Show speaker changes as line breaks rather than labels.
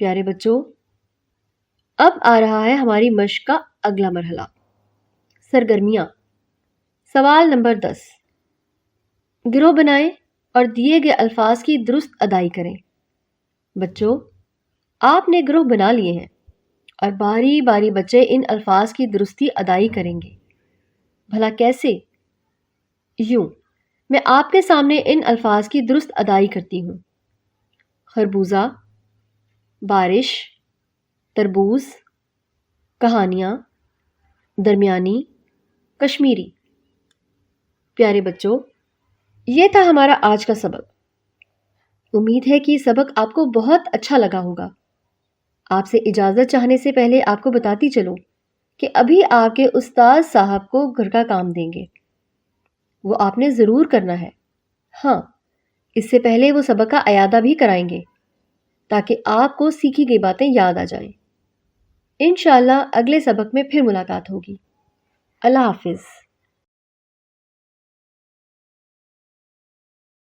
پیارے بچوں، اب آ رہا ہے ہماری مشق کا اگلا مرحلہ، سرگرمیاں۔ سوال نمبر 10، گروہ بنائیں اور دیے گئے الفاظ کی درست ادائی کریں۔ بچوں، آپ نے گروہ بنا لیے ہیں اور باری باری بچے ان الفاظ کی درستی ادائی کریں گے۔ بھلا کیسے؟ یوں، میں آپ کے سامنے ان الفاظ کی درست ادائی کرتی ہوں: خربوزہ، بارش، تربوز، کہانیاں، درمیانی، کشمیری۔ پیارے بچوں، یہ تھا ہمارا آج کا سبق۔ امید ہے کہ یہ سبق آپ کو بہت اچھا لگا ہوگا۔ آپ سے اجازت چاہنے سے پہلے آپ کو بتاتی چلوں کہ ابھی آپ کے استاد صاحب کو گھر کا کام دیں گے، وہ آپ نے ضرور کرنا ہے۔ ہاں، اس سے پہلے وہ سبق کا اعادہ بھی کرائیں گے تاکہ آپ کو سیکھی گئی باتیں یاد آ جائیں۔ انشاءاللہ اگلے سبق میں پھر ملاقات ہوگی۔ اللہ حافظ۔